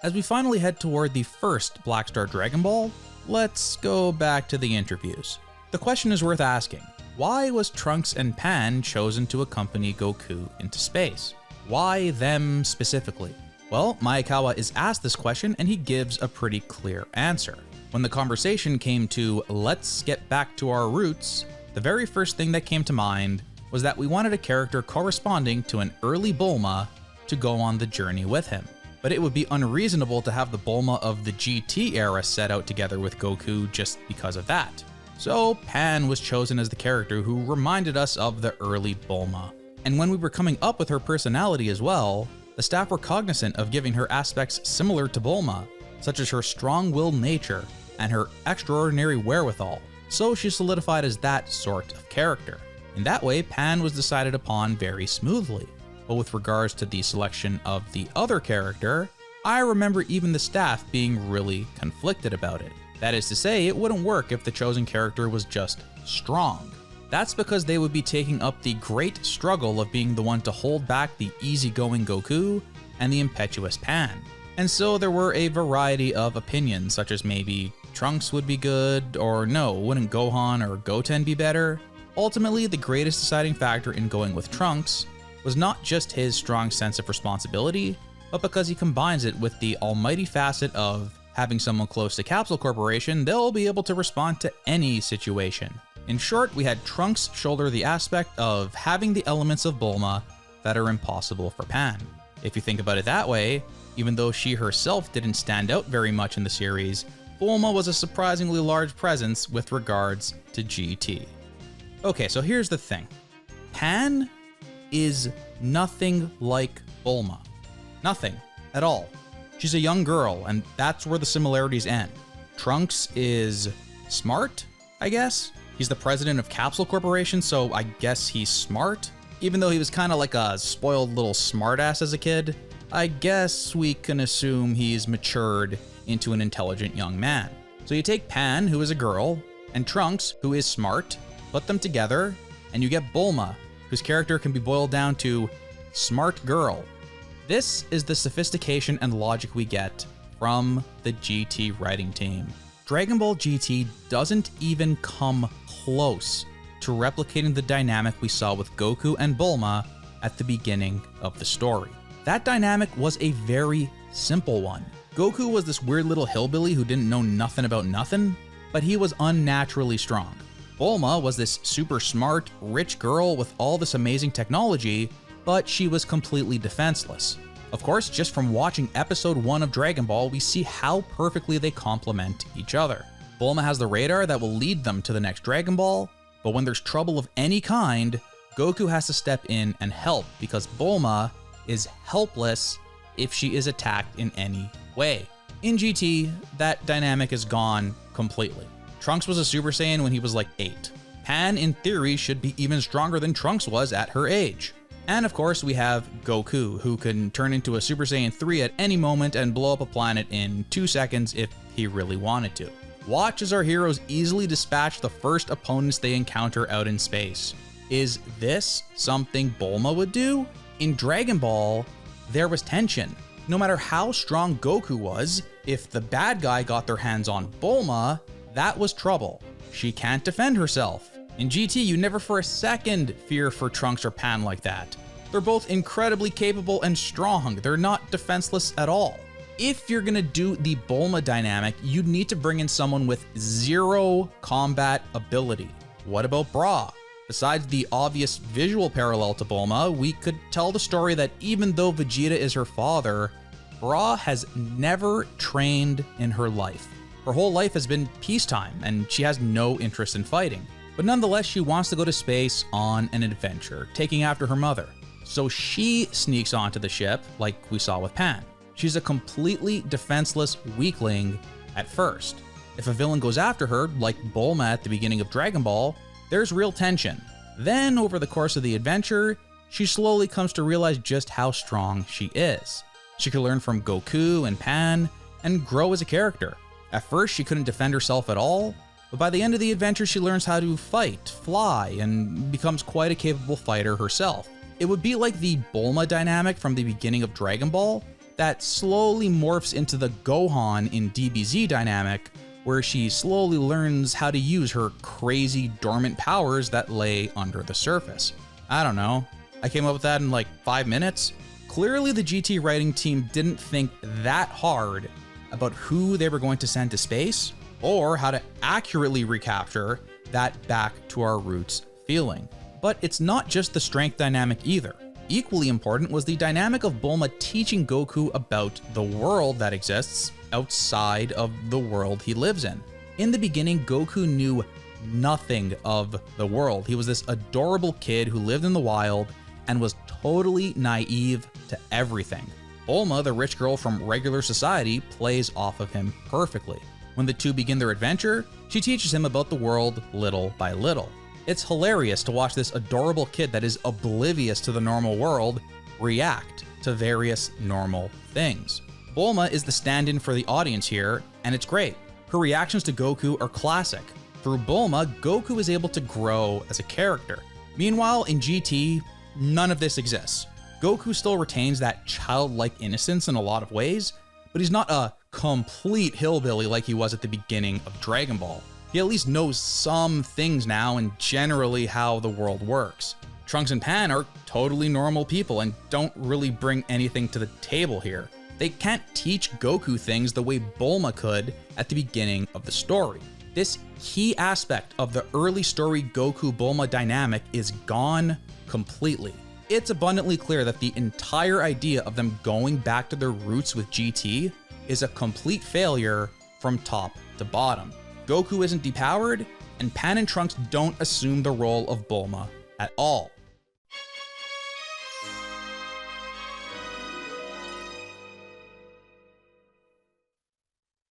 As we finally head toward the first Black Star Dragon Ball, let's go back to the interviews. The question is worth asking. Why was Trunks and Pan chosen to accompany Goku into space? Why them specifically? Well, Maekawa is asked this question and he gives a pretty clear answer. When the conversation came to let's get back to our roots, the very first thing that came to mind was that we wanted a character corresponding to an early Bulma to go on the journey with him. But it would be unreasonable to have the Bulma of the GT era set out together with Goku just because of that. So Pan was chosen as the character who reminded us of the early Bulma. And when we were coming up with her personality as well, the staff were cognizant of giving her aspects similar to Bulma, such as her strong-willed nature and her extraordinary wherewithal, so she solidified as that sort of character. In that way, Pan was decided upon very smoothly. But with regards to the selection of the other character, I remember even the staff being really conflicted about it. That is to say, it wouldn't work if the chosen character was just strong. That's because they would be taking up the great struggle of being the one to hold back the easygoing Goku and the impetuous Pan. And so there were a variety of opinions, such as maybe Trunks would be good, or no, wouldn't Gohan or Goten be better? Ultimately, the greatest deciding factor in going with Trunks was not just his strong sense of responsibility, but because he combines it with the almighty facet of having someone close to Capsule Corporation, they'll be able to respond to any situation. In short, we had Trunks shoulder the aspect of having the elements of Bulma that are impossible for Pan. If you think about it that way, even though she herself didn't stand out very much in the series, Bulma was a surprisingly large presence with regards to GT. Okay, so here's the thing. Pan is nothing like Bulma. Nothing at all. She's a young girl, and that's where the similarities end. Trunks is smart, I guess? He's the president of Capsule Corporation, so I guess he's smart? Even though he was kind of like a spoiled little smartass as a kid, I guess we can assume he's matured into an intelligent young man. So you take Pan, who is a girl, and Trunks, who is smart, put them together, and you get Bulma, whose character can be boiled down to smart girl. This is the sophistication and logic we get from the GT writing team. Dragon Ball GT doesn't even come close to replicating the dynamic we saw with Goku and Bulma at the beginning of the story. That dynamic was a very simple one. Goku was this weird little hillbilly who didn't know nothing about nothing, but he was unnaturally strong. Bulma was this super smart, rich girl with all this amazing technology, but she was completely defenseless. Of course, just from watching episode 1 of Dragon Ball, we see how perfectly they complement each other. Bulma has the radar that will lead them to the next Dragon Ball, but when there's trouble of any kind, Goku has to step in and help because Bulma is helpless if she is attacked in any way. In GT, that dynamic is gone completely. Trunks was a Super Saiyan when he was like 8. Pan, in theory, should be even stronger than Trunks was at her age. And of course, we have Goku, who can turn into a Super Saiyan 3 at any moment and blow up a planet in 2 seconds if he really wanted to. Watch as our heroes easily dispatch the first opponents they encounter out in space. Is this something Bulma would do? In Dragon Ball, there was tension. No matter how strong Goku was, if the bad guy got their hands on Bulma, that was trouble. She can't defend herself. In GT, you never for a second fear for Trunks or Pan like that. They're both incredibly capable and strong. They're not defenseless at all. If you're gonna do the Bulma dynamic, you'd need to bring in someone with 0 combat ability. What about Bra? Besides the obvious visual parallel to Bulma, we could tell the story that even though Vegeta is her father, Bra has never trained in her life. Her whole life has been peacetime, and she has no interest in fighting. But nonetheless, she wants to go to space on an adventure, taking after her mother. So she sneaks onto the ship, like we saw with Pan. She's a completely defenseless weakling at first. If a villain goes after her, like Bulma at the beginning of Dragon Ball, there's real tension. Then, over the course of the adventure, she slowly comes to realize just how strong she is. She can learn from Goku and Pan, and grow as a character. At first, she couldn't defend herself at all, but by the end of the adventure, she learns how to fight, fly, and becomes quite a capable fighter herself. It would be like the Bulma dynamic from the beginning of Dragon Ball, that slowly morphs into the Gohan in DBZ dynamic, where she slowly learns how to use her crazy dormant powers that lay under the surface. I don't know, I came up with that in like 5 minutes? Clearly the GT writing team didn't think that hard about who they were going to send to space, or how to accurately recapture that back to our roots feeling. But it's not just the strength dynamic either. Equally important was the dynamic of Bulma teaching Goku about the world that exists outside of the world he lives in. In the beginning, Goku knew nothing of the world. He was this adorable kid who lived in the wild and was totally naive to everything. Bulma, the rich girl from regular society, plays off of him perfectly. When the two begin their adventure, she teaches him about the world little by little. It's hilarious to watch this adorable kid that is oblivious to the normal world react to various normal things. Bulma is the stand-in for the audience here, and it's great. Her reactions to Goku are classic. Through Bulma, Goku is able to grow as a character. Meanwhile, in GT, none of this exists. Goku still retains that childlike innocence in a lot of ways, but he's not a complete hillbilly like he was at the beginning of Dragon Ball. He at least knows some things now and generally how the world works. Trunks and Pan are totally normal people and don't really bring anything to the table here. They can't teach Goku things the way Bulma could at the beginning of the story. This key aspect of the early story Goku-Bulma dynamic is gone completely. It's abundantly clear that the entire idea of them going back to their roots with GT is a complete failure from top to bottom. Goku isn't depowered, and Pan and Trunks don't assume the role of Bulma at all.